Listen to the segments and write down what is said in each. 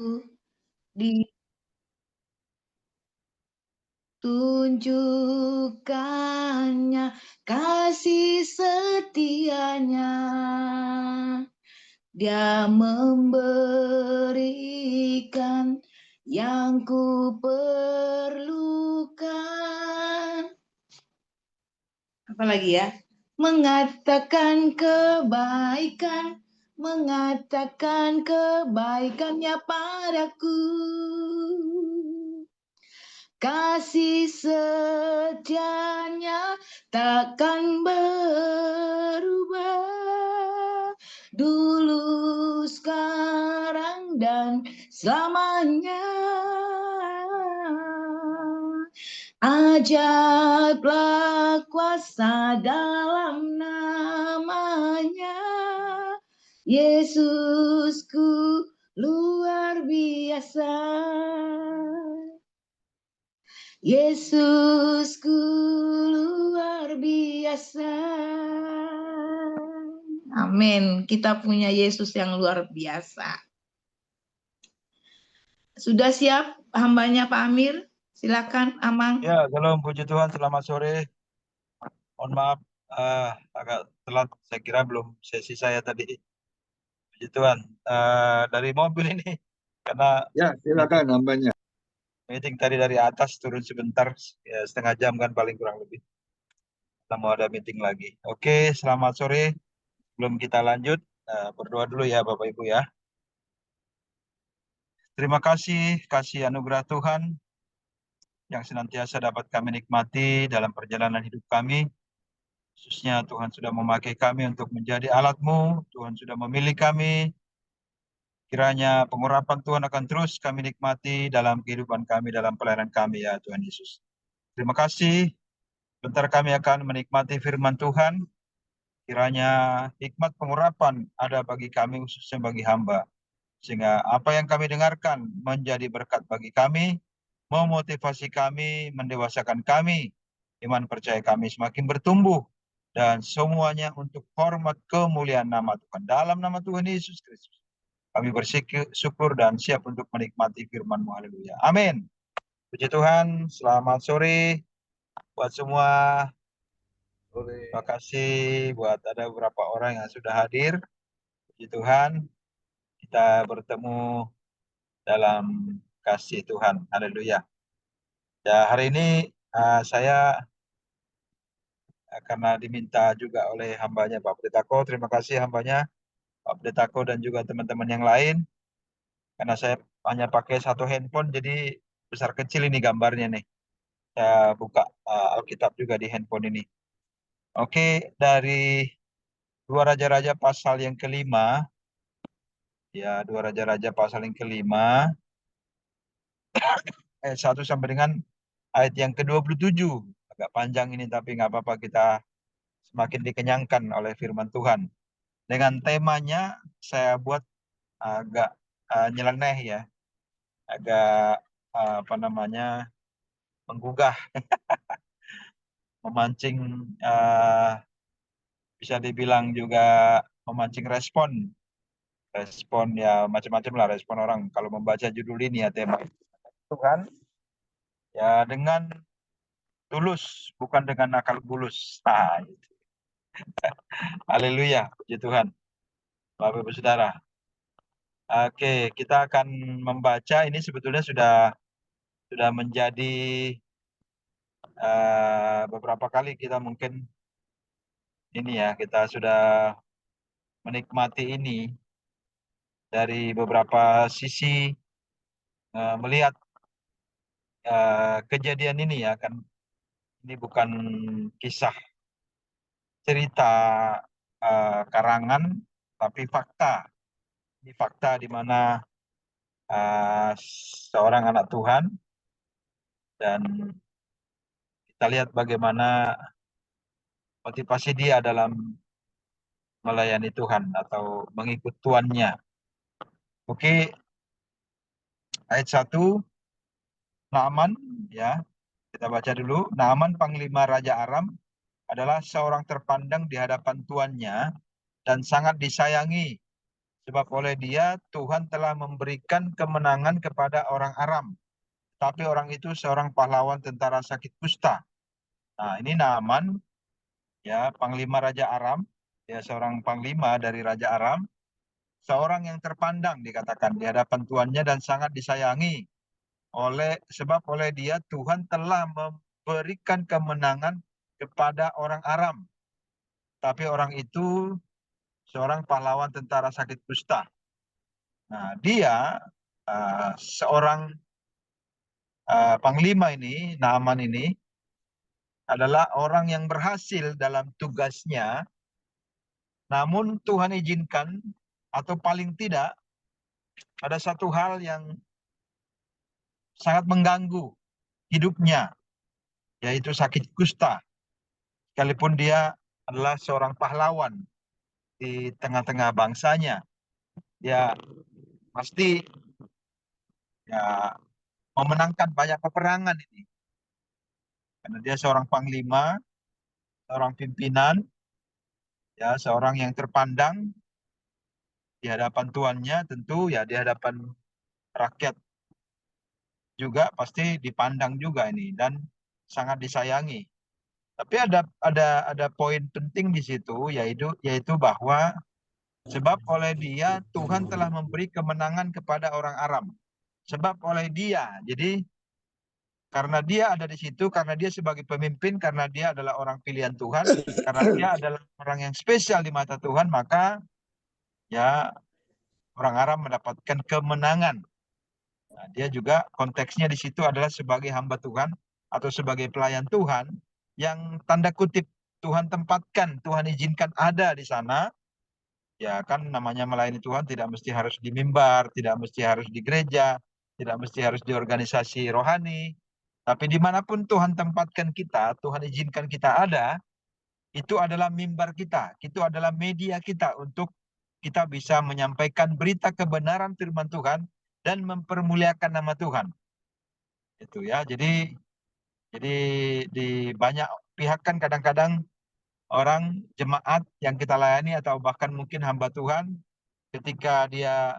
ditunjukkannya kasih setianya. Dia memberikan yang ku perlukan. Apalagi ya? Mengatakan kebaikannya padaku. Kasih setianya takkan berubah, dulu, sekarang, dan selamanya. Ajaiblah kuasa dalam namanya, Yesusku luar biasa. Yesusku luar biasa. Amin. Kita punya Yesus yang luar biasa. Sudah siap hambanya Pak Amir? Silakan, Amang. Ya, salam puji Tuhan. Selamat sore. Mohon maaf agak telat. Saya kira belum sesi saya tadi. Puji Tuhan. Dari mobil ini karena ya silakan hambanya. Meeting tadi dari atas turun sebentar, ya, setengah jam kan paling kurang lebih. Kita mau ada meeting lagi. Oke, selamat sore. Sebelum kita lanjut, berdoa dulu ya Bapak Ibu ya. Terima kasih anugerah Tuhan yang senantiasa dapat kami nikmati dalam perjalanan hidup kami. Khususnya Tuhan sudah memakai kami untuk menjadi alat-Mu. Tuhan sudah memilih kami. Kiranya pengurapan Tuhan akan terus kami nikmati dalam kehidupan kami, dalam pelayanan kami ya Tuhan Yesus. Terima kasih. Bentar kami akan menikmati firman Tuhan. Kiranya hikmat pengurapan ada bagi kami, khususnya bagi hamba. Sehingga apa yang kami dengarkan menjadi berkat bagi kami, memotivasi kami, mendewasakan kami, iman percaya kami semakin bertumbuh, dan semuanya untuk hormat kemuliaan nama Tuhan. Dalam nama Tuhan Yesus Kristus, kami bersyukur dan siap untuk menikmati firman-Mu. Haleluya. Amin. Puji Tuhan, selamat sore buat semua. Terima kasih buat ada beberapa orang yang sudah hadir. Puji Tuhan, kita bertemu dalam kasih Tuhan. Haleluya. Ya, hari ini saya karena diminta juga oleh hambanya Pak Pendetako. Terima kasih hambanya Pak Pendetako dan juga teman-teman yang lain. Karena saya hanya pakai satu handphone, jadi besar kecil ini gambarnya nih. Saya buka Alkitab juga di handphone ini. Oke, dari 2 Raja-Raja pasal yang kelima. Ya, 2 Raja-Raja pasal yang kelima. Ayat 1 sampai dengan ayat yang ke-27. Agak panjang ini, tapi nggak apa-apa, kita semakin dikenyangkan oleh firman Tuhan. Dengan temanya saya buat agak nyeleneh ya, agak menggugah, memancing, bisa dibilang juga memancing respon ya, macam-macam lah respon orang kalau membaca judul ini ya, tema Tuhan ya, dengan tulus, bukan dengan akal bulus. Haleluya, puji Tuhan. Bapak Ibu Saudara. Oke, kita akan membaca ini sebetulnya sudah menjadi beberapa kali kita mungkin ini ya, kita sudah menikmati ini dari beberapa sisi, melihat kejadian ini ya kan, ini bukan kisah cerita karangan, tapi fakta. Ini fakta di mana seorang anak Tuhan, dan kita lihat bagaimana motivasi dia dalam melayani Tuhan atau mengikut Tuannya. Oke, ayat 1, Naaman ya, kita baca dulu. Naaman panglima Raja Aram adalah seorang terpandang di hadapan tuannya dan sangat disayangi, sebab oleh dia Tuhan telah memberikan kemenangan kepada orang Aram. Tapi orang itu seorang pahlawan tentara sakit kusta. Nah, ini Naaman, ya, panglima Raja Aram, ya, seorang panglima dari Raja Aram, seorang yang terpandang dikatakan di hadapan tuannya dan sangat disayangi sebab oleh dia Tuhan telah memberikan kemenangan kepada orang Aram. Tapi orang itu seorang pahlawan tentara sakit kusta. Nah, dia seorang panglima ini, Naaman ini, adalah orang yang berhasil dalam tugasnya, namun Tuhan izinkan, atau paling tidak, ada satu hal yang sangat mengganggu hidupnya, yaitu sakit kusta. Sekalipun dia adalah seorang pahlawan di tengah-tengah bangsanya, dia pasti ya memenangkan banyak peperangan ini. Karena dia seorang panglima, seorang pimpinan, ya, seorang yang terpandang di hadapan tuannya, tentu ya di hadapan rakyat juga pasti dipandang juga ini dan sangat disayangi. Tapi ada poin penting di situ, yaitu bahwa sebab oleh dia Tuhan telah memberi kemenangan kepada orang Aram. Sebab oleh dia, jadi karena dia ada di situ, karena dia sebagai pemimpin, karena dia adalah orang pilihan Tuhan, karena dia adalah orang yang spesial di mata Tuhan, maka ya orang Aram mendapatkan kemenangan. Nah, dia juga konteksnya di situ adalah sebagai hamba Tuhan atau sebagai pelayan Tuhan yang tanda kutip Tuhan tempatkan, Tuhan izinkan ada di sana. Ya kan namanya melayani Tuhan tidak mesti harus di mimbar, tidak mesti harus di gereja, tidak mesti harus di organisasi rohani. Tapi dimanapun Tuhan tempatkan kita, Tuhan izinkan kita ada, itu adalah mimbar kita, itu adalah media kita untuk kita bisa menyampaikan berita kebenaran firman Tuhan dan mempermuliakan nama Tuhan. Itu ya, jadi di banyak pihak kan kadang-kadang orang jemaat yang kita layani atau bahkan mungkin hamba Tuhan ketika dia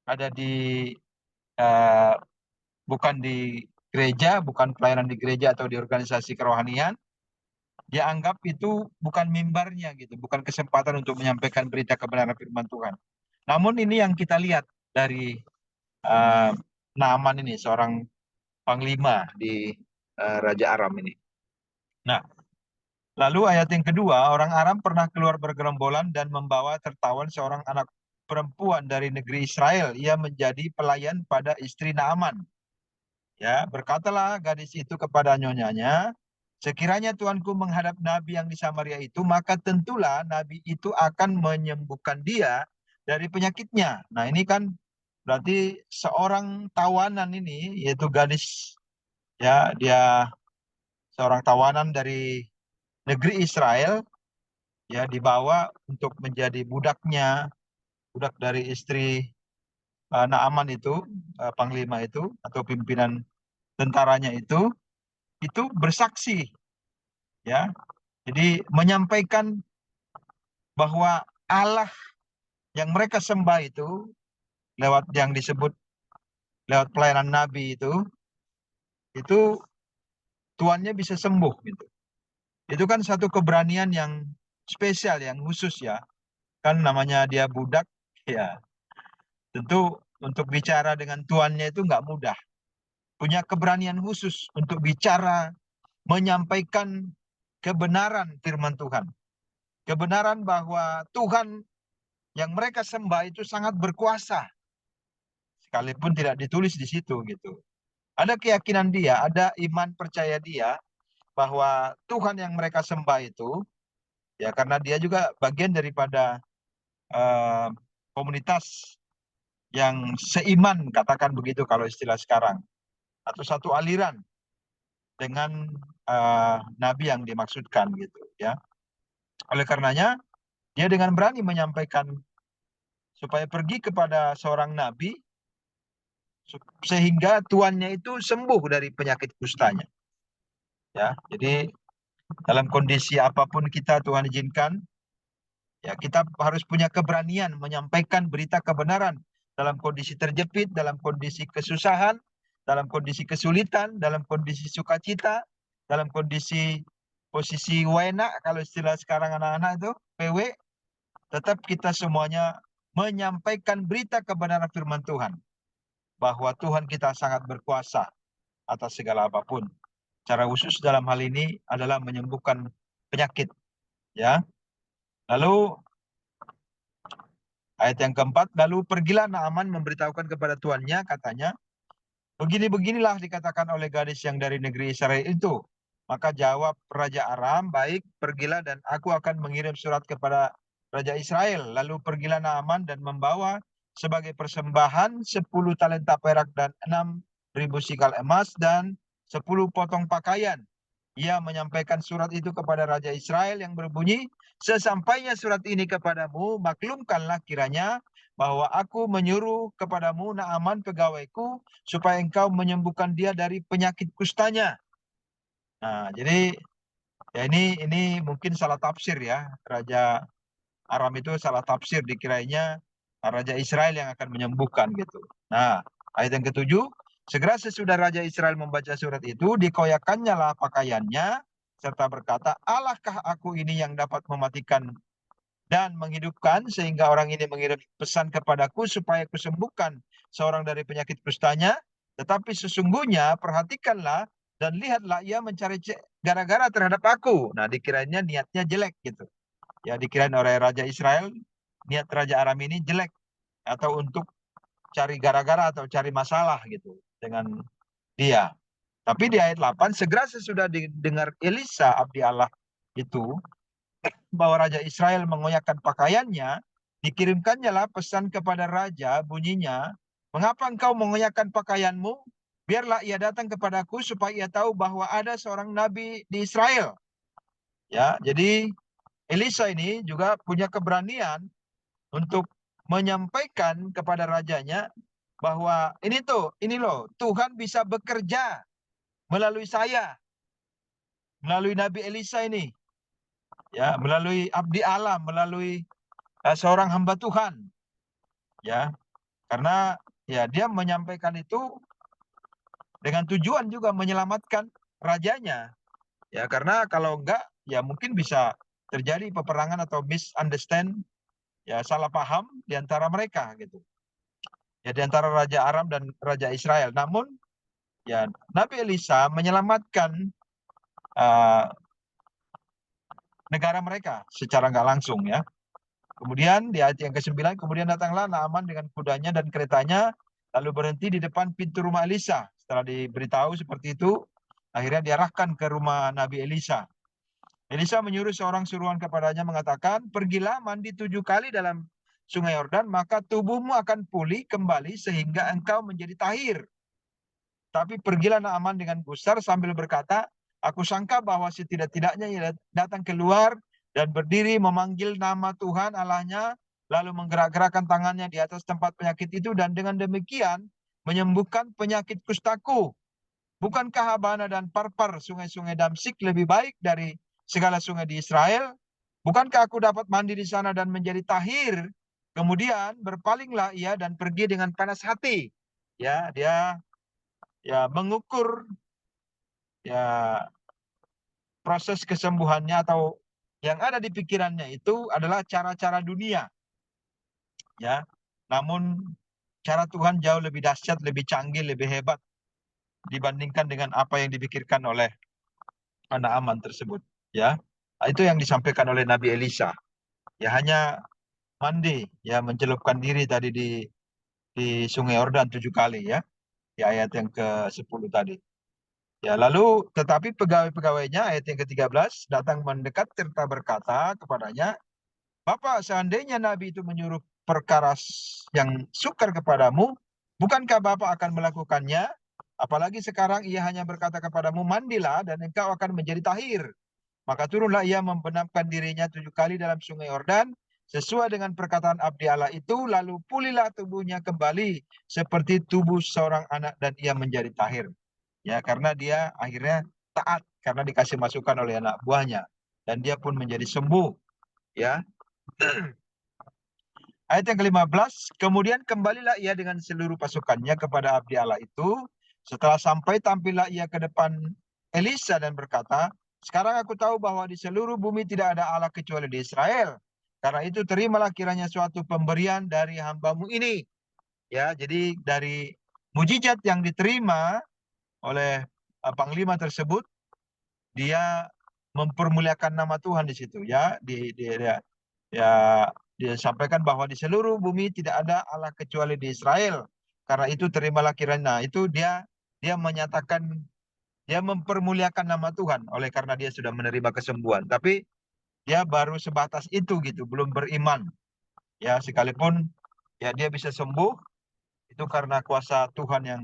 ada bukan di gereja, bukan pelayanan di gereja atau di organisasi kerohanian, dia anggap itu bukan mimbarnya gitu, bukan kesempatan untuk menyampaikan berita kebenaran firman Tuhan. Namun ini yang kita lihat dari Naaman ini, seorang panglima di Raja Aram ini. Nah, lalu ayat yang kedua, orang Aram pernah keluar bergerombolan dan membawa tertawan seorang anak perempuan dari negeri Israel. Ia menjadi pelayan pada istri Naaman. Ya, berkatalah gadis itu kepada nyonyanya, sekiranya tuanku menghadap nabi yang di Samaria itu, maka tentulah nabi itu akan menyembuhkan dia dari penyakitnya. Nah, ini kan berarti seorang tawanan ini, yaitu gadis, ya, dia seorang tawanan dari negeri Israel, ya, dibawa untuk menjadi budaknya, budak dari istri Naaman itu, panglima itu atau pimpinan tentaranya itu bersaksi, ya. Jadi menyampaikan bahwa Allah yang mereka sembah itu lewat yang disebut lewat pelayanan nabi itu tuannya bisa sembuh gitu. Itu kan satu keberanian yang spesial, yang khusus ya. Kan namanya dia budak, ya. Tentu untuk bicara dengan tuannya itu nggak mudah. Punya keberanian khusus untuk bicara, menyampaikan kebenaran firman Tuhan. Kebenaran bahwa Tuhan yang mereka sembah itu sangat berkuasa. Sekalipun tidak ditulis di situ gitu. Ada keyakinan dia, ada iman percaya dia bahwa Tuhan yang mereka sembah itu, ya karena dia juga bagian daripada komunitas yang seiman, katakan begitu kalau istilah sekarang, atau satu aliran dengan nabi yang dimaksudkan gitu ya. Oleh karenanya dia dengan berani menyampaikan supaya pergi kepada seorang nabi sehingga tuannya itu sembuh dari penyakit kustanya. Ya, jadi dalam kondisi apapun kita Tuhan izinkan, Ya, kita harus punya keberanian menyampaikan berita kebenaran dalam kondisi terjepit, dalam kondisi kesusahan, dalam kondisi kesulitan, dalam kondisi sukacita, dalam kondisi posisi wena, kalau istilah sekarang anak-anak itu, PW, tetap kita semuanya menyampaikan berita kebenaran firman Tuhan. Bahwa Tuhan kita sangat berkuasa atas segala apapun. Cara khusus dalam hal ini adalah menyembuhkan penyakit. Ya. Lalu ayat yang keempat, lalu pergilah Naaman memberitahukan kepada tuannya, katanya, begini-beginilah dikatakan oleh gadis yang dari negeri Israel itu. Maka jawab Raja Aram, baik, pergilah dan aku akan mengirim surat kepada Raja Israel. Lalu pergilah Naaman dan membawa sebagai persembahan 10 talenta perak dan 6.000 sikal emas dan 10 potong pakaian. Ia menyampaikan surat itu kepada Raja Israel yang berbunyi, sesampainya surat ini kepadamu, maklumkanlah kiranya bahwa aku menyuruh kepadamu Naaman pegawaiku supaya engkau menyembuhkan dia dari penyakit kustanya. Nah, jadi ya ini mungkin salah tafsir ya. Raja Aram itu salah tafsir, dikiranya Raja Israel yang akan menyembuhkan gitu. Nah, ayat yang ketujuh, segera sesudah Raja Israel membaca surat itu, dikoyakannya lah pakaiannya, serta berkata, Allahkah aku ini yang dapat mematikan dan menghidupkan, sehingga orang ini mengirim pesan kepadaku supaya kusembuhkan seorang dari penyakit kustanya. Tetapi sesungguhnya perhatikanlah dan lihatlah, ia mencari gara-gara terhadap aku. Nah, dikiranya niatnya jelek gitu. Ya, dikirain oleh Raja Israel, niat Raja Aram ini jelek atau untuk cari gara-gara atau cari masalah gitu dengan dia. Tapi di ayat 8, segera sesudah didengar Elisa abdi Allah itu bahwa Raja Israel mengoyakkan pakaiannya, dikirimkannya lah pesan kepada raja, bunyinya, mengapa engkau mengoyakkan pakaianmu? Biarlah ia datang kepadaku supaya ia tahu bahwa ada seorang nabi di Israel. Ya, jadi Elisa ini juga punya keberanian untuk menyampaikan kepada rajanya bahwa ini loh, Tuhan bisa bekerja melalui saya, melalui Nabi Elisa ini, ya, melalui abdi Allah, melalui seorang hamba Tuhan, ya, karena ya dia menyampaikan itu dengan tujuan juga menyelamatkan rajanya, ya, karena kalau enggak, ya mungkin bisa terjadi peperangan atau misunderstand, ya salah paham di antara mereka gitu. Ya di antara Raja Aram dan Raja Israel. Namun ya Nabi Elisa menyelamatkan negara mereka secara nggak langsung ya. Kemudian di ayat yang ke-9, kemudian datanglah Naaman dengan kudanya dan keretanya, lalu berhenti di depan pintu rumah Elisa. Setelah diberitahu seperti itu, akhirnya diarahkan ke rumah Nabi Elisa. Elisa menyuruh seorang suruhan kepadanya mengatakan, pergilah mandi 7 kali dalam sungai Yordan, maka tubuhmu akan pulih kembali sehingga engkau menjadi tahir. Tapi pergilah Naaman dengan gusar sambil berkata, aku sangka bahwa setidak-tidaknya ia datang keluar dan berdiri memanggil nama Tuhan Allahnya, lalu menggerak-gerakkan tangannya di atas tempat penyakit itu, dan dengan demikian menyembuhkan penyakit kustaku. Bukankah Abana dan Parpar, sungai-sungai Damsik, lebih baik dari segala sungai di Israel? Bukankah aku dapat mandi di sana dan menjadi tahir? Kemudian berpalinglah ia dan pergi dengan panas hati. Ya, dia ya mengukur ya proses kesembuhannya, atau yang ada di pikirannya itu adalah cara-cara dunia, ya. Namun cara Tuhan jauh lebih dahsyat, lebih canggih, lebih hebat dibandingkan dengan apa yang dipikirkan oleh anak Aman tersebut, ya. Itu yang disampaikan oleh Nabi Elisa. Ya hanya mandi, ya mencelupkan diri tadi di Sungai Yordan 7 kali ya, di ayat yang ke-10 tadi. Ya, lalu tetapi pegawai-pegawainya ayat yang ke-13 datang mendekat serta berkata kepadanya, Bapak, seandainya Nabi itu menyuruh perkara yang sukar kepadamu, bukankah Bapak akan melakukannya? Apalagi sekarang ia hanya berkata kepadamu, mandilah dan engkau akan menjadi tahir. Maka turunlah ia membenamkan dirinya 7 kali dalam sungai Yordan, sesuai dengan perkataan abdi Allah itu, lalu pulihlah tubuhnya kembali seperti tubuh seorang anak dan ia menjadi tahir. Ya, karena dia akhirnya taat karena dikasih masukan oleh anak buahnya dan dia pun menjadi sembuh, ya. Ayat yang ke-15, kemudian kembalilah ia dengan seluruh pasukannya kepada abdi Allah itu. Setelah sampai, tampillah ia ke depan Elisa dan berkata, sekarang aku tahu bahwa di seluruh bumi tidak ada Allah kecuali di Israel. Karena itu terimalah kiranya suatu pemberian dari hambamu ini. Ya, jadi dari mujizat yang diterima oleh panglima tersebut, dia mempermuliakan nama Tuhan di situ, ya. Ya, dia sampaikan bahwa di seluruh bumi tidak ada Allah kecuali di Israel. Karena itu terimalah kiranya. Nah, itu dia menyatakan, dia mempermuliakan nama Tuhan oleh karena dia sudah menerima kesembuhan. Tapi dia baru sebatas itu gitu, belum beriman. Ya, sekalipun ya dia bisa sembuh itu karena kuasa Tuhan yang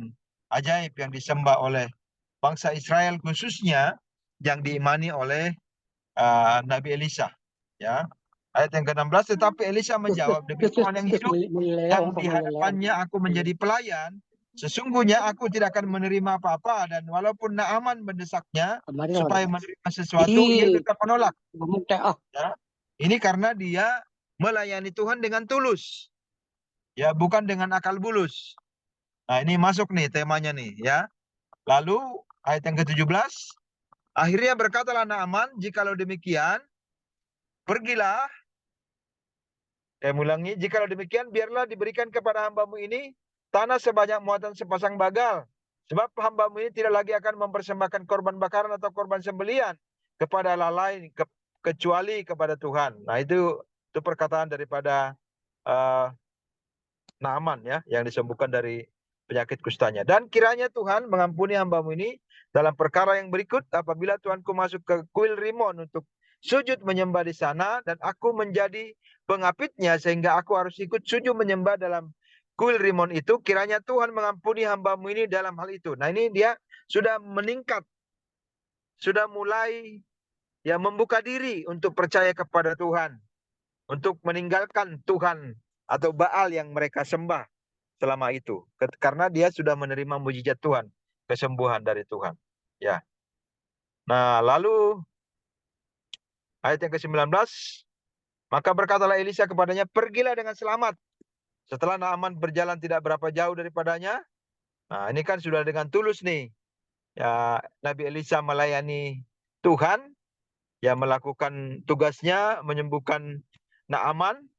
ajaib yang disembah oleh bangsa Israel, khususnya yang diimani oleh Nabi Elisa. Ya. Ayat yang ke-16, tetapi Elisa menjawab, demi Tuhan yang hidup yang di hadapannya aku menjadi pelayan, sesungguhnya aku tidak akan menerima apa-apa, dan walaupun Naaman mendesaknya supaya menerima sesuatu, ia tetap menolak. Ya. Ini karena dia melayani Tuhan dengan tulus, ya, bukan dengan akal bulus. Nah, ini masuk nih temanya nih, ya. Lalu ayat yang ke-17, akhirnya berkatalah Naaman, jikalau demikian, pergilah. Saya ulangi, jikalau demikian, biarlah diberikan kepada hambamu ini tanah sebanyak muatan sepasang bagal. Sebab hambamu ini tidak lagi akan mempersembahkan korban bakaran atau korban sembelian kepada Allah lain, kecuali kepada Tuhan. Nah, itu perkataan daripada Naaman, ya, yang disembuhkan dari penyakit kustanya. Dan kiranya Tuhan mengampuni hambamu ini dalam perkara yang berikut, apabila Tuanku masuk ke kuil Rimon untuk sujud menyembah di sana, dan aku menjadi pengapitnya sehingga aku harus ikut sujud menyembah dalam kuil Rimon itu, kiranya Tuhan mengampuni hambamu ini dalam hal itu. Nah, ini dia sudah meningkat, sudah mulai ya membuka diri untuk percaya kepada Tuhan, untuk meninggalkan Tuhan atau Baal yang mereka sembah selama itu, karena dia sudah menerima mujizat Tuhan, kesembuhan dari Tuhan. Ya. Nah, lalu ayat yang ke-19, maka berkatalah Elisa kepadanya, pergilah dengan selamat. Setelah Naaman berjalan tidak berapa jauh daripadanya, nah ini kan sudah dengan tulus nih, ya, Nabi Elisa melayani Tuhan, ya, melakukan tugasnya menyembuhkan Naaman,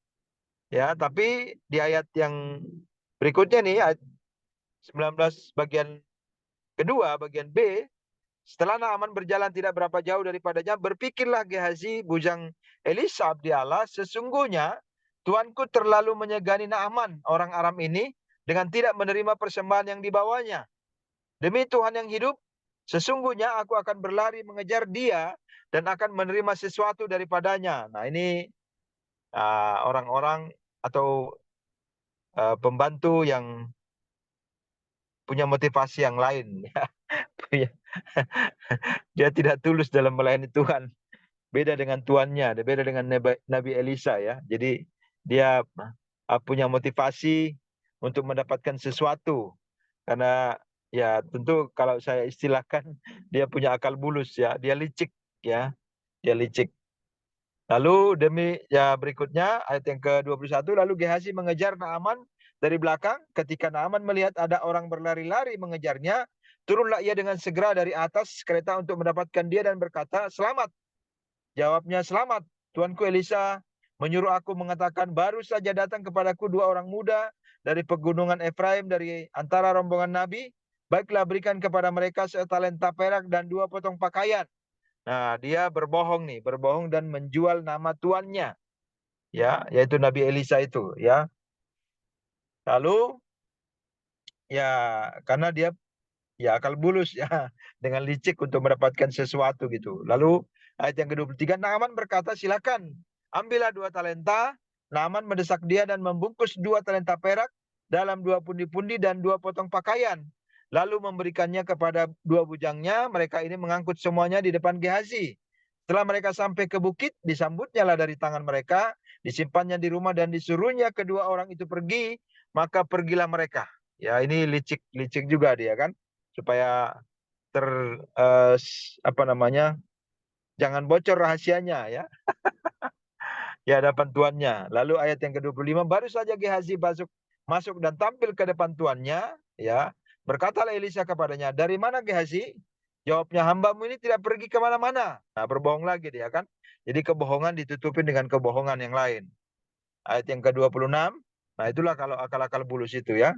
ya. Tapi di ayat yang berikutnya nih, ayat 19 bagian kedua, bagian B, setelah Naaman berjalan tidak berapa jauh daripadanya, berpikirlah Gehazi bujang Elisa abdi Allah, sesungguhnya Tuanku terlalu menyegani Naaman orang Aram ini dengan tidak menerima persembahan yang dibawanya. Demi Tuhan yang hidup, sesungguhnya aku akan berlari mengejar dia dan akan menerima sesuatu daripadanya. Nah, ini orang-orang atau pembantu yang punya motivasi yang lain. Dia tidak tulus dalam melayani Tuhan. Beda dengan tuannya, beda dengan Nabi Elisa, ya. Jadi dia punya motivasi untuk mendapatkan sesuatu. Karena ya tentu kalau saya istilahkan, dia punya akal bulus, ya. Dia licik, ya. Dia licik. Lalu berikutnya ayat yang ke-21, lalu Gehazi mengejar Naaman dari belakang. Ketika Naaman melihat ada orang berlari-lari mengejarnya, turunlah ia dengan segera dari atas kereta untuk mendapatkan dia dan berkata, selamat. Jawabnya, selamat. Tuanku Elisa menyuruh aku mengatakan, baru saja datang kepadaku 2 orang muda dari pegunungan Efraim dari antara rombongan Nabi. Baiklah, berikan kepada mereka setalenta perak dan 2 potong pakaian. Nah, dia berbohong nih, berbohong dan menjual nama tuannya, ya, yaitu Nabi Elisa itu, ya. Lalu ya karena dia ya akal bulus, ya, dengan licik untuk mendapatkan sesuatu gitu. Lalu ayat yang ke-23, Naaman berkata, silakan ambillah 2 talenta. Naaman mendesak dia dan membungkus 2 talenta perak dalam 2 pundi-pundi dan 2 potong pakaian. Lalu memberikannya kepada 2 bujangnya. Mereka ini mengangkut semuanya di depan Gehazi. Setelah mereka sampai ke bukit, disambutnya lah dari tangan mereka, disimpannya di rumah dan disuruhnya kedua orang itu pergi, maka pergilah mereka. Ya, ini licik juga dia kan, supaya jangan bocor rahasianya, ya. di hadapan tuannya. Lalu ayat yang ke-25, baru saja Gehazi masuk dan tampil ke depan tuannya, ya. Berkatalah Elisa kepadanya, dari mana Gehazi? Jawabnya, hambamu ini tidak pergi kemana-mana. Nah, berbohong lagi dia kan. Jadi kebohongan ditutupin dengan kebohongan yang lain. Ayat yang ke-26, nah itulah kalau akal-akal bulus itu ya.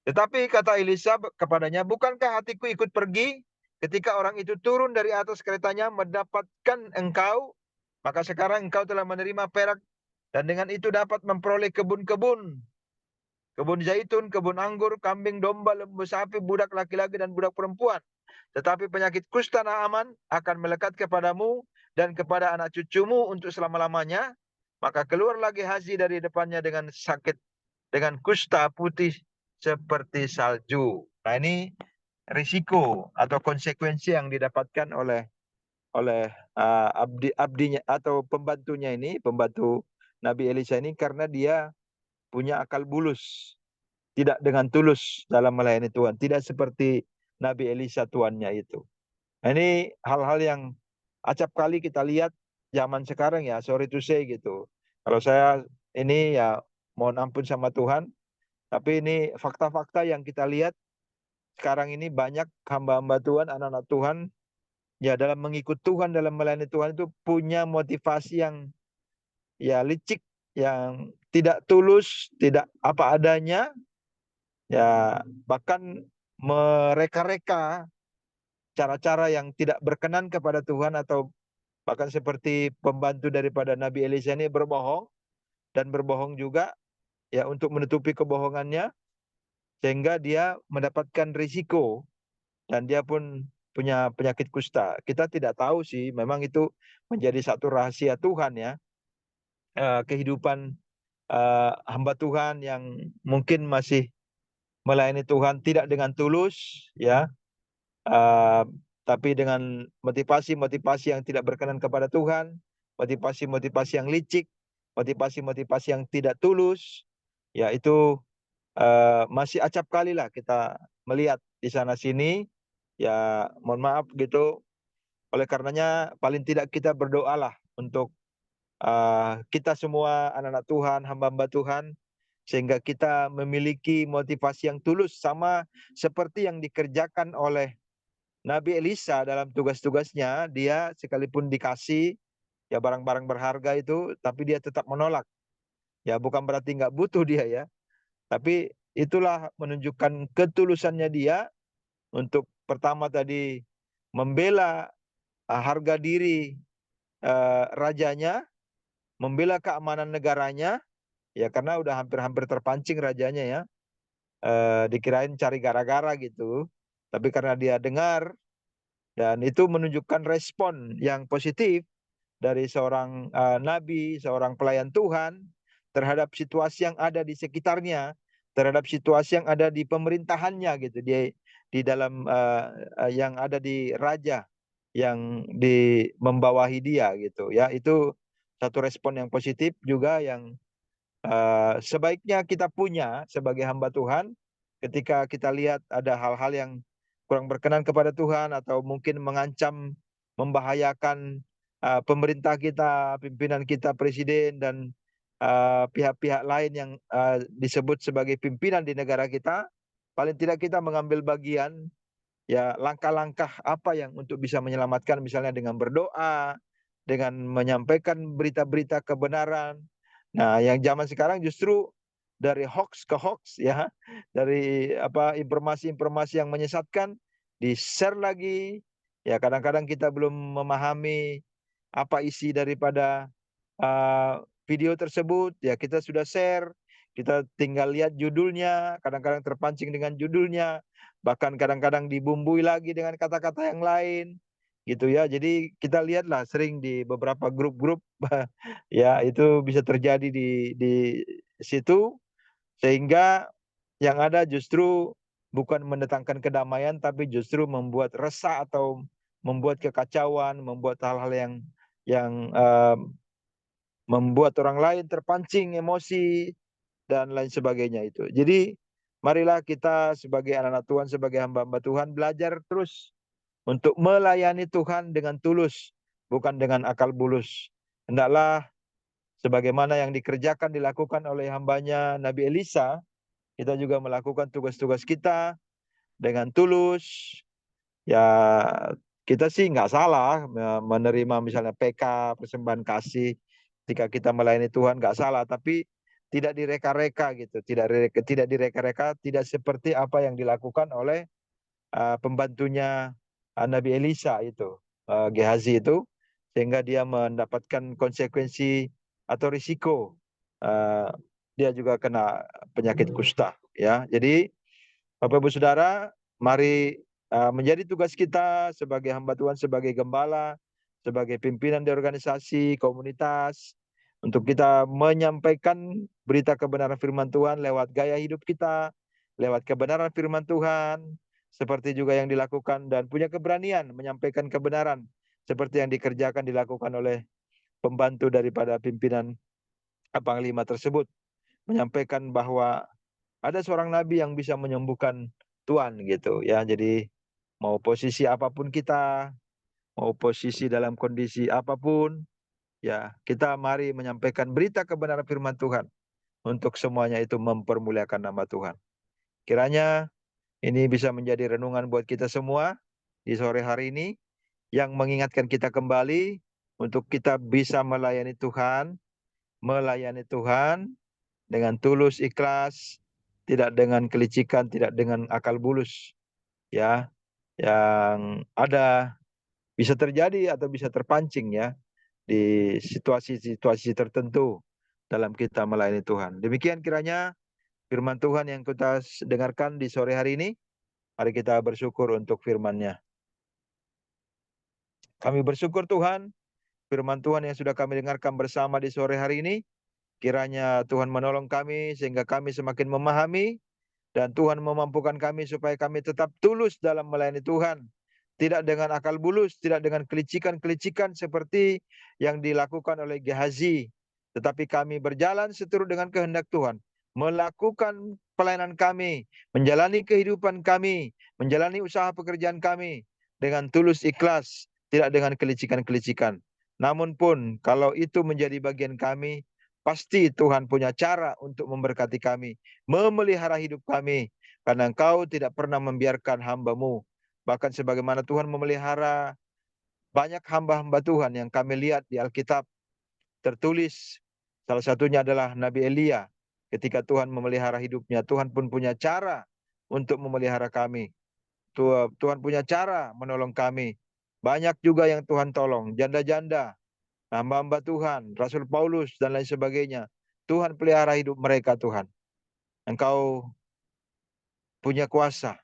Tetapi kata Elisa kepadanya, bukankah hatiku ikut pergi ketika orang itu turun dari atas keretanya mendapatkan engkau? Maka sekarang engkau telah menerima perak dan dengan itu dapat memperoleh kebun-kebun, kebun zaitun, kebun anggur, kambing, domba, lembu sapi, budak laki-laki dan budak perempuan. Tetapi penyakit kusta Naaman akan melekat kepadamu dan kepada anak cucumu untuk selama-lamanya. Maka keluarlah Gehazi dari depannya dengan sakit, dengan kusta putih seperti salju. Nah, ini risiko atau konsekuensi yang didapatkan oleh abdinya atau pembantunya ini, pembantu Nabi Elisa ini, karena dia punya akal bulus, tidak dengan tulus dalam melayani Tuhan, tidak seperti Nabi Elisa tuannya itu. Nah, ini hal-hal yang acap kali kita lihat zaman sekarang ya, sorry to say gitu. Kalau saya ini ya mohon ampun sama Tuhan, tapi ini fakta-fakta yang kita lihat sekarang ini, banyak hamba-hamba Tuhan, anak-anak Tuhan, ya dalam mengikut Tuhan, dalam melayani Tuhan itu punya motivasi yang ya licik, yang tidak tulus, tidak apa adanya, ya bahkan mereka-reka cara-cara yang tidak berkenan kepada Tuhan, atau bahkan seperti pembantu daripada Nabi Elisa ini berbohong, dan berbohong juga ya untuk menutupi kebohongannya, sehingga dia mendapatkan risiko dan dia pun punya penyakit kusta. Kita tidak tahu sih, memang itu menjadi satu rahasia Tuhan ya. Kehidupan hamba Tuhan yang mungkin masih melayani Tuhan tidak dengan tulus ya, tapi dengan motivasi-motivasi yang tidak berkenan kepada Tuhan, motivasi-motivasi yang licik, motivasi-motivasi yang tidak tulus, ya itu masih acap kali lah kita melihat di sana sini. Ya mohon maaf gitu. Oleh karenanya paling tidak kita berdoalah untuk kita semua anak-anak Tuhan, hamba-hamba Tuhan, sehingga kita memiliki motivasi yang tulus, sama seperti yang dikerjakan oleh Nabi Elisa dalam tugas-tugasnya. Dia sekalipun dikasih ya barang-barang berharga itu, tapi dia tetap menolak. Ya bukan berarti nggak butuh dia ya, tapi itulah menunjukkan ketulusannya dia untuk pertama tadi membela harga diri rajanya, membela keamanan negaranya, ya karena udah hampir-hampir terpancing rajanya ya, dikirain cari gara-gara gitu. Tapi karena dia dengar, dan itu menunjukkan respon yang positif dari seorang nabi, seorang pelayan Tuhan terhadap situasi yang ada di sekitarnya, terhadap situasi yang ada di pemerintahannya gitu, di dalam yang ada di raja yang membawahi dia gitu ya. Itu satu respon yang positif juga yang sebaiknya kita punya sebagai hamba Tuhan ketika kita lihat ada hal-hal yang kurang berkenan kepada Tuhan, atau mungkin mengancam, membahayakan pemerintah kita, pimpinan kita, presiden, dan pihak-pihak lain yang disebut sebagai pimpinan di negara kita. Paling tidak kita mengambil bagian, ya langkah-langkah apa yang untuk bisa menyelamatkan, misalnya dengan berdoa, dengan menyampaikan berita-berita kebenaran. Nah, yang zaman sekarang justru dari hoax ke hoax ya, dari informasi-informasi yang menyesatkan di-share lagi. Ya kadang-kadang kita belum memahami apa isi daripada video tersebut, ya kita sudah share, kita tinggal lihat judulnya, kadang-kadang terpancing dengan judulnya, bahkan kadang-kadang dibumbui lagi dengan kata-kata yang lain gitu ya. Jadi kita lihatlah sering di beberapa grup-grup ya itu bisa terjadi di situ, sehingga yang ada justru bukan mendatangkan kedamaian, tapi justru membuat resah atau membuat kekacauan, membuat hal-hal yang membuat orang lain terpancing emosi dan lain sebagainya itu. Jadi marilah kita sebagai anak-anak Tuhan, sebagai hamba-hamba Tuhan, belajar terus untuk melayani Tuhan dengan tulus, bukan dengan akal bulus. Hendaklah sebagaimana yang dilakukan oleh hambanya Nabi Elisa, kita juga melakukan tugas-tugas kita dengan tulus. Ya, kita sih nggak salah menerima misalnya PK, persembahan kasih, ketika kita melayani Tuhan nggak salah, tapi tidak direka-reka gitu, tidak direka-reka, tidak seperti apa yang dilakukan oleh pembantunya Nabi Elisa itu, Gehazi itu, sehingga dia mendapatkan konsekuensi atau risiko, uh, dia juga kena penyakit kusta, ya. Jadi Bapak Ibu Saudara, mari menjadi tugas kita sebagai hamba Tuhan, sebagai gembala, sebagai pimpinan di organisasi, komunitas, untuk kita menyampaikan berita kebenaran firman Tuhan lewat gaya hidup kita, lewat kebenaran firman Tuhan, seperti juga yang dilakukan dan punya keberanian menyampaikan kebenaran, seperti yang dilakukan oleh pembantu daripada pimpinan Panglima tersebut, menyampaikan bahwa ada seorang nabi yang bisa menyembuhkan Tuhan gitu ya. Jadi mau posisi apapun kita, mau posisi dalam kondisi apapun, ya kita mari menyampaikan berita kebenaran firman Tuhan untuk semuanya itu mempermuliakan nama Tuhan. Kiranya ini bisa menjadi renungan buat kita semua di sore hari ini, yang mengingatkan kita kembali untuk kita bisa melayani Tuhan dengan tulus, ikhlas, tidak dengan kelicikan, tidak dengan akal bulus, ya, yang ada bisa terjadi atau bisa terpancing ya di situasi-situasi tertentu dalam kita melayani Tuhan. Demikian kiranya firman Tuhan yang kita dengarkan di sore hari ini. Mari kita bersyukur untuk firman-Nya. Kami bersyukur Tuhan, firman Tuhan yang sudah kami dengarkan bersama di sore hari ini. Kiranya Tuhan menolong kami sehingga kami semakin memahami, dan Tuhan memampukan kami supaya kami tetap tulus dalam melayani Tuhan. Tidak dengan akal bulus, tidak dengan kelicikan-kelicikan seperti yang dilakukan oleh Gehazi. Tetapi kami berjalan seturut dengan kehendak Tuhan. Melakukan pelayanan kami, menjalani kehidupan kami, menjalani usaha pekerjaan kami dengan tulus ikhlas, tidak dengan kelicikan-kelicikan. Namun pun kalau itu menjadi bagian kami, pasti Tuhan punya cara untuk memberkati kami, memelihara hidup kami, karena Engkau tidak pernah membiarkan hamba-Mu. Bahkan sebagaimana Tuhan memelihara banyak hamba-hamba Tuhan yang kami lihat di Alkitab tertulis, salah satunya adalah Nabi Elia. Ketika Tuhan memelihara hidupnya, Tuhan pun punya cara untuk memelihara kami. Tuhan punya cara menolong kami. Banyak juga yang Tuhan tolong, janda-janda, hamba-hamba Tuhan, Rasul Paulus dan lain sebagainya. Tuhan pelihara hidup mereka, Tuhan. Engkau punya kuasa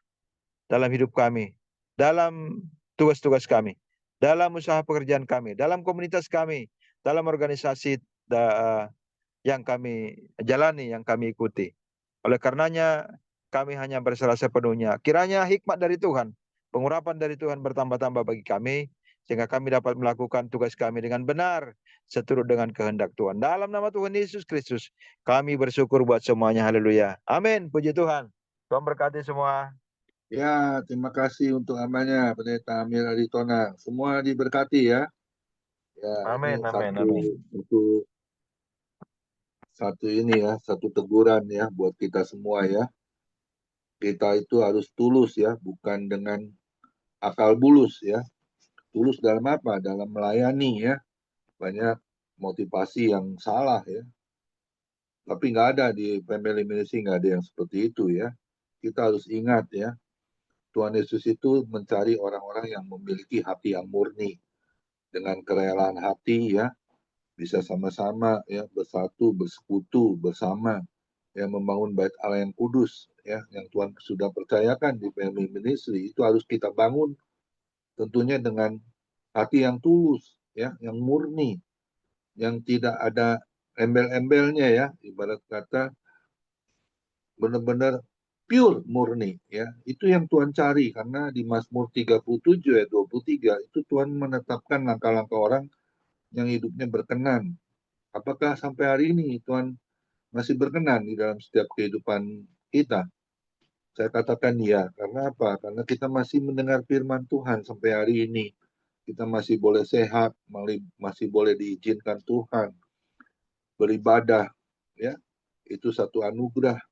dalam hidup kami, dalam tugas-tugas kami, dalam usaha pekerjaan kami, dalam komunitas kami, dalam organisasi yang kami jalani, yang kami ikuti. Oleh karenanya, kami hanya berserah sepenuhnya. Kiranya hikmat dari Tuhan, pengurapan dari Tuhan bertambah-tambah bagi kami, sehingga kami dapat melakukan tugas kami dengan benar, seturut dengan kehendak Tuhan. Dalam nama Tuhan Yesus Kristus, kami bersyukur buat semuanya. Haleluya. Amin. Puji Tuhan. Tuhan berkati semua. Ya, terima kasih untuk amalnya Pendeta Amir Aritonang. Semua diberkati ya. Ya, Amin, ini amin, amin. satu teguran ya buat kita semua ya. Kita itu harus tulus ya, bukan dengan akal bulus ya. Tulus dalam apa? Dalam melayani ya. Banyak motivasi yang salah ya. Tapi nggak ada di family ministry, nggak ada yang seperti itu ya. Kita harus ingat ya, Tuhan Yesus itu mencari orang-orang yang memiliki hati yang murni, dengan kerelaan hati ya, bisa sama-sama ya bersatu, bersekutu bersama ya, membangun bait Allah yang kudus ya, yang Tuhan sudah percayakan di family ministry. Itu harus kita bangun tentunya dengan hati yang tulus ya, yang murni, yang tidak ada embel-embelnya ya, ibarat kata benar-benar pure murni ya. Itu yang Tuhan cari, karena di Mazmur 37 ayat 23 itu Tuhan menetapkan langkah-langkah orang yang hidupnya berkenan. Apakah sampai hari ini Tuhan masih berkenan di dalam setiap kehidupan kita? Saya katakan ya. Karena apa? Karena kita masih mendengar firman Tuhan sampai hari ini. Kita masih boleh sehat, masih boleh diizinkan Tuhan beribadah, ya. Itu satu anugerah,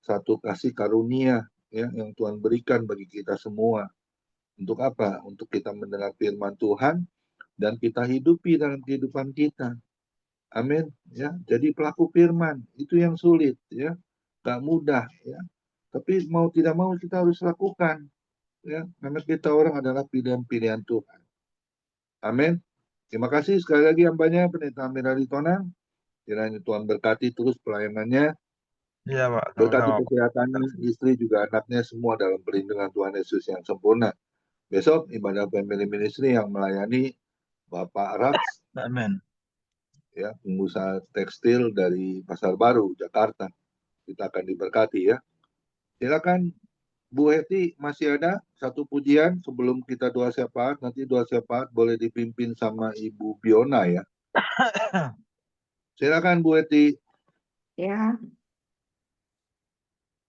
satu kasih karunia ya yang Tuhan berikan bagi kita semua. Untuk apa? Untuk kita mendengar firman Tuhan dan kita hidupi dalam kehidupan kita. Amin. Ya, jadi pelaku firman itu yang sulit ya, gak mudah ya. Tapi mau tidak mau kita harus lakukan ya, karena kita orang adalah pilihan-pilihan Tuhan. Amin. Terima kasih sekali lagi hambanya Pendeta Amir Aritonang. Kiranya Tuhan berkati terus pelayanannya. Iya, Pak. Berkati Sama-sama, Pak. kesehatannya, istri juga anaknya semua dalam perlindungan Tuhan Yesus yang sempurna. Besok ibadah family ministry yang melayani Bapak Raks, Amin. ya, pengusaha tekstil dari Pasar Baru, Jakarta. Kita akan diberkati ya. Silakan Bu Heti, masih ada satu pujian sebelum kita doa syafaat. Nanti doa syafaat boleh dipimpin sama Ibu Biona ya. Silakan Bu Heti. Ya,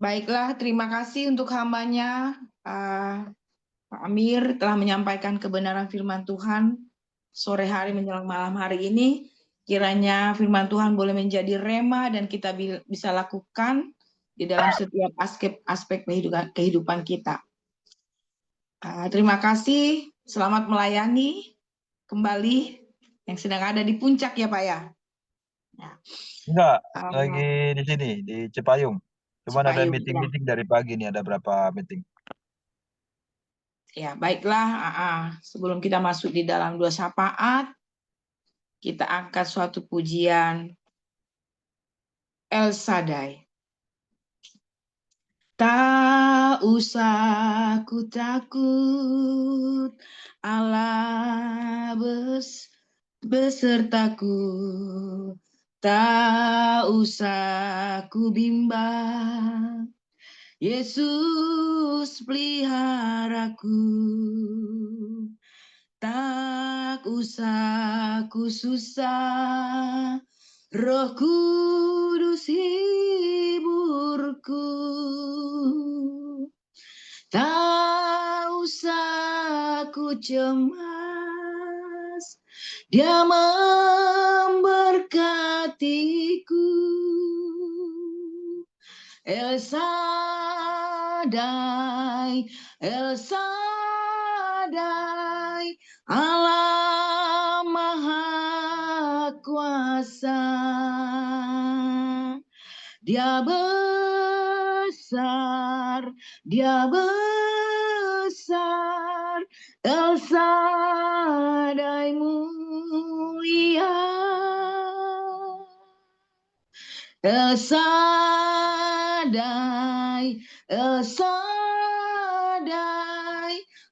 baiklah, terima kasih untuk hambanya Pak Amir telah menyampaikan kebenaran firman Tuhan sore hari menjelang malam hari ini. Kiranya firman Tuhan boleh menjadi rema dan kita bisa lakukan di dalam setiap aspek kehidupan kita. Terima kasih, selamat melayani kembali yang sedang ada di puncak ya Pak ya. Enggak, lagi di sini, di Cipayung. Cuman ada Cipayung, meeting-meeting dari pagi nih, ada berapa meeting. Ya, baiklah, sebelum kita masuk di dalam doa syafaat, kita angkat suatu pujian El Shaddai. Tak usah ku takut, Allah besertaku. Tak usah ku bimbang, Yesus peliharaku. Tak usah ku susah, Roh Kudus hiburku. Tak usah ku cemas, Dia memberkatiku. El Shaddai, El Shaddai, Allah Maha Kuasa. Dia besar, Dia besar, El Shaddai mulia. El Shaddai, El Shaddai,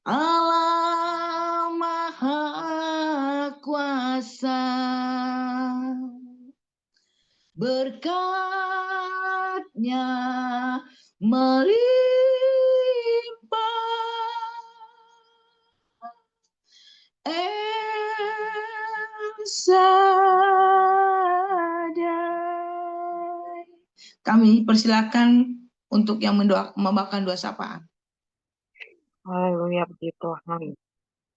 Allah Maha Kuasa. Berkat-Nya melimpah. El Shaddai. Kami persilakan untuk yang membawakan doa syafaat. Haleluya, puji Tuhan.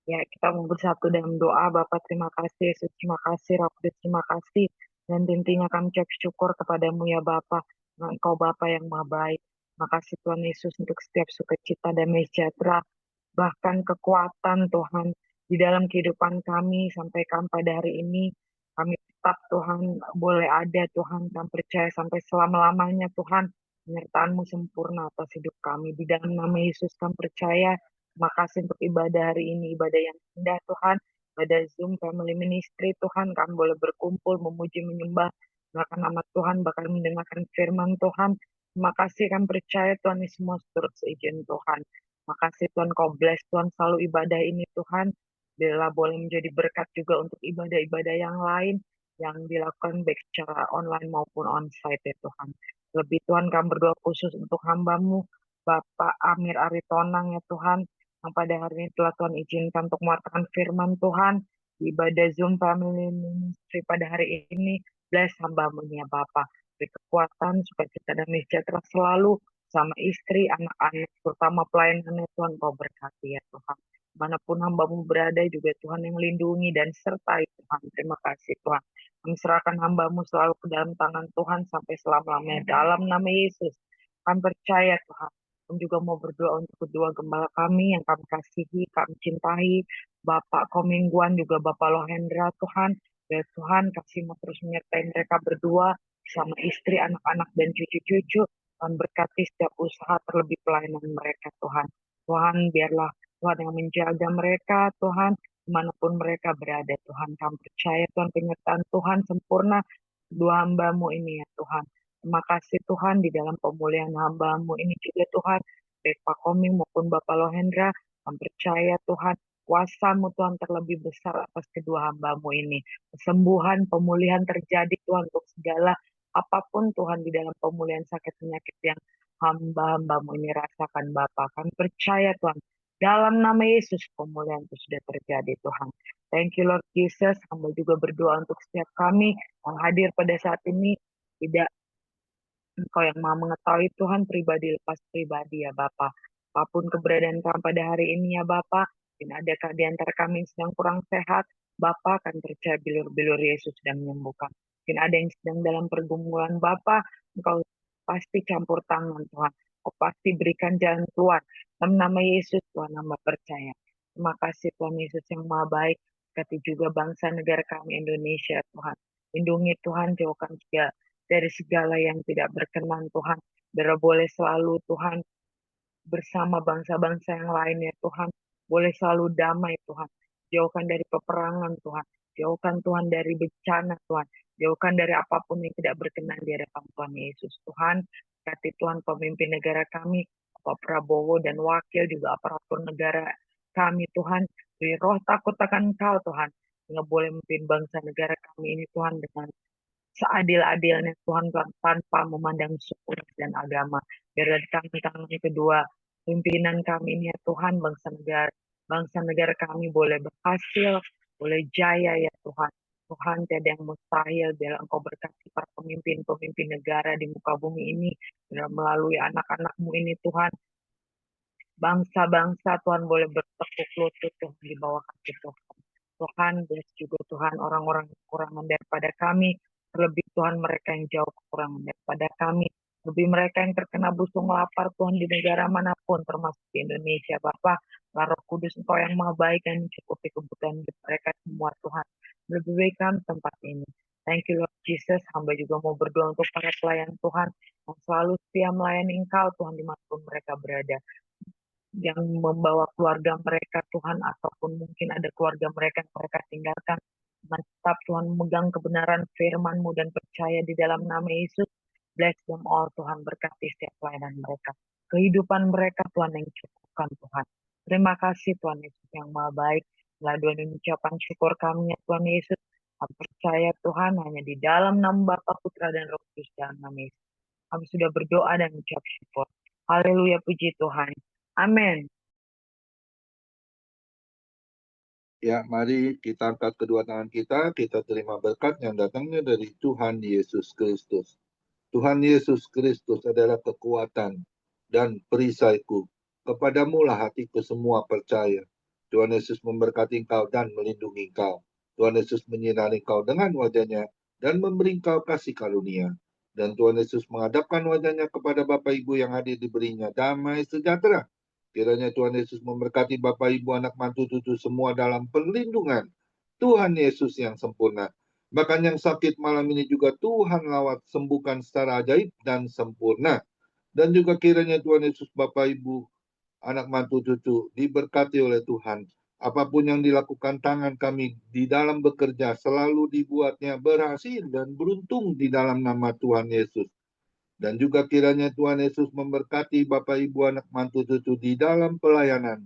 Ya, kita mau bersatu dalam doa. Bapa, terima kasih. Yesus, terima kasih. Roh Kudus, terima kasih. Dan intinya kami ucap syukur kepadamu ya Bapa. Engkau Bapa yang maha baik. Makasih Tuhan Yesus untuk setiap sukacita dan sejahtera. Bahkan kekuatan Tuhan di dalam kehidupan kami sampai pada hari ini. Kami tetap Tuhan boleh ada Tuhan. Kami percaya sampai selama-lamanya Tuhan. Penyertaan-Mu sempurna atas hidup kami. Di dalam nama Yesus kami percaya. Makasih untuk ibadah hari ini, ibadah yang indah Tuhan, ibadah Zoom Family Ministry Tuhan, kami boleh berkumpul, memuji, menyembah, bahkan nama Tuhan, bahkan mendengarkan firman Tuhan. Terima kasih kami percaya Tuhan ini semua turut seizin Tuhan. Makasih Tuhan, Kau bless Tuhan selalu ibadah ini Tuhan, bila boleh menjadi berkat juga untuk ibadah-ibadah yang lain yang dilakukan baik secara online maupun onsite ya Tuhan. Lebih Tuhan kami berdoa khusus untuk hamba-Mu, Bapak Amir Aritonang ya Tuhan, yang pada hari ini telah Tuhan izinkan untuk mewartakan firman Tuhan di ibadah Zoom Family Ministry pada hari ini. Bless hamba-Mu ya Bapak, beri kekuatan, sukacita dan sejahtera selalu sama istri, anak-anak, terutama pelayanannya Tuhan Kau berkati ya Tuhan. Manapun hamba-Mu berada juga Tuhan yang lindungi dan sertai Tuhan. Terima kasih Tuhan. Kami serahkan hamba-Mu selalu ke dalam tangan Tuhan sampai selama-lamanya. Dalam nama Yesus, kami percaya Tuhan. Kami juga mau berdoa untuk kedua gembala kami yang kami kasihi, kami cintai. Bapak Komingguan juga Bapak Lohendra Tuhan. Ya Tuhan, kasih-Mu terus menyertai mereka berdua sama istri, anak-anak, dan cucu-cucu. Tuhan berkati setiap usaha terlebih pelayanan mereka Tuhan. Tuhan biarlah Tuhan yang menjaga mereka Tuhan dimanapun mereka berada Tuhan. Kami percaya Tuhan penyertaan Tuhan sempurna dua hamba-Mu ini ya Tuhan. Terima kasih Tuhan di dalam pemulihan hamba-Mu ini juga Tuhan. Baik Pak Koming maupun Bapak Lohendra. Kami percaya Tuhan kuasa-Mu Tuhan terlebih besar atas kedua hamba-Mu ini. Kesembuhan, pemulihan terjadi Tuhan untuk segala apapun Tuhan di dalam pemulihan sakit penyakit yang hamba-hamba-Mu ini rasakan Bapa. Kami percaya Tuhan, dalam nama Yesus pemulihan itu sudah terjadi Tuhan. Thank you Lord Jesus. Hamba juga berdoa untuk setiap kami yang hadir pada saat ini. Tidak Engkau yang maha mengetahui Tuhan pribadi lepas pribadi ya Bapa. Apapun keberadaan kami pada hari ini ya Bapa. Mungkin adakah di antara kami yang sedang kurang sehat, Bapa akan percaya bilur-bilur Yesus dan menyembuhkan. Mungkin ada yang sedang dalam pergumulan Bapa, Engkau pasti campur tangan Tuhan. Engkau pasti berikan jalan keluar. Dalam nama Yesus Tuhan hamba percaya. Terima kasih Tuhan Yesus yang maha baik. Berkati juga bangsa negara kami Indonesia Tuhan. Lindungi Tuhan, jauhkan juga dari segala yang tidak berkenan Tuhan. Biar boleh selalu Tuhan bersama bangsa-bangsa yang lain ya Tuhan. Boleh selalu damai Tuhan. Jauhkan dari peperangan Tuhan. Jauhkan Tuhan dari bencana Tuhan. Jauhkan dari apapun yang tidak berkenan di hadapan Tuhan Yesus. Tuhan, berkati Tuhan pemimpin negara kami, Pak Prabowo dan wakil juga aparatur negara kami Tuhan. Beri roh takut akan Engkau Tuhan. Sehingga boleh memimpin bangsa negara kami ini Tuhan dengan seadil-adilnya Tuhan tanpa memandang suku dan agama. Biarlah di tangan kedua pimpinan kami ini ya Tuhan, bangsa negara kami boleh berhasil, boleh jaya ya Tuhan. Tuhan tiada yang mustahil. Biarlah Engkau berkati para pemimpin negara di muka bumi ini, biarlah melalui anak-anak-Mu ini Tuhan, bangsa-bangsa Tuhan boleh bertekuk lutut Tuhan di bawah kaki Tuhan. Tuhan, bless juga Tuhan orang-orang kekurangan daripada kami, terlebih Tuhan mereka yang jauh kekurangan daripada kami, lebih mereka yang terkena busung lapar Tuhan di negara manapun, termasuk di Indonesia Bapa. Roh Kudus Engkau yang maha baik dan mencukupi kebutuhan mereka semua Tuhan. Lebih baik kami tempat ini. Thank you Lord Jesus. Hamba juga mau berdoa untuk para pelayan Tuhan yang selalu setia melayani Engkau Tuhan dimanapun mereka berada, yang membawa keluarga mereka Tuhan, ataupun mungkin ada keluarga mereka yang mereka tinggalkan, dengan tetap Tuhan memegang kebenaran firman-Mu dan percaya di dalam nama Yesus. Bless them all Tuhan, berkati setiap pelayanan mereka, kehidupan mereka Tuhan yang cukupkan Tuhan. Terima kasih Tuhan Yesus yang maha baik. Melalui ucapan syukur kami ya Tuhan Yesus, kami percaya Tuhan hanya di dalam nama Bapa, Putra dan Roh Kudus dalam nama Yesus kami sudah berdoa dan mengucap syukur. Haleluya, puji Tuhan. Amin. Ya, mari kita angkat kedua tangan kita terima berkat yang datangnya dari Tuhan Yesus Kristus. Tuhan Yesus Kristus adalah kekuatan dan perisaiku. Kepadamu lah hatiku semua percaya. Tuhan Yesus memberkati engkau dan melindungi engkau. Tuhan Yesus menyinari engkau dengan wajah-Nya dan memberi engkau kasih karunia. Dan Tuhan Yesus menghadapkan wajah-Nya kepada Bapak Ibu yang hadir diberinya damai sejahtera. Kiranya Tuhan Yesus memberkati Bapak Ibu, anak mantu cucu semua dalam perlindungan Tuhan Yesus yang sempurna. Bahkan yang sakit malam ini juga Tuhan lawat sembuhkan secara ajaib dan sempurna. Dan juga kiranya Tuhan Yesus Bapak Ibu, anak mantu cucu diberkati oleh Tuhan. Apapun yang dilakukan tangan kami di dalam bekerja selalu dibuatnya berhasil dan beruntung di dalam nama Tuhan Yesus. Dan juga kiranya Tuhan Yesus memberkati Bapak Ibu anak mantu cucu di dalam pelayanan.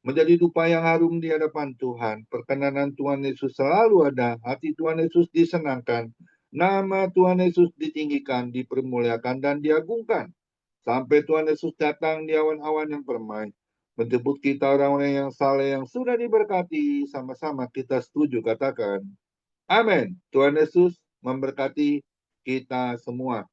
Menjadi dupa yang harum di hadapan Tuhan. Perkenanan Tuhan Yesus selalu ada. Hati Tuhan Yesus disenangkan. Nama Tuhan Yesus ditinggikan, dipermuliakan, dan diagungkan. Sampai Tuhan Yesus datang di awan-awan yang permai. Menjemput kita orang-orang yang saleh yang sudah diberkati. Sama-sama kita setuju katakan. Amin. Tuhan Yesus memberkati kita semua.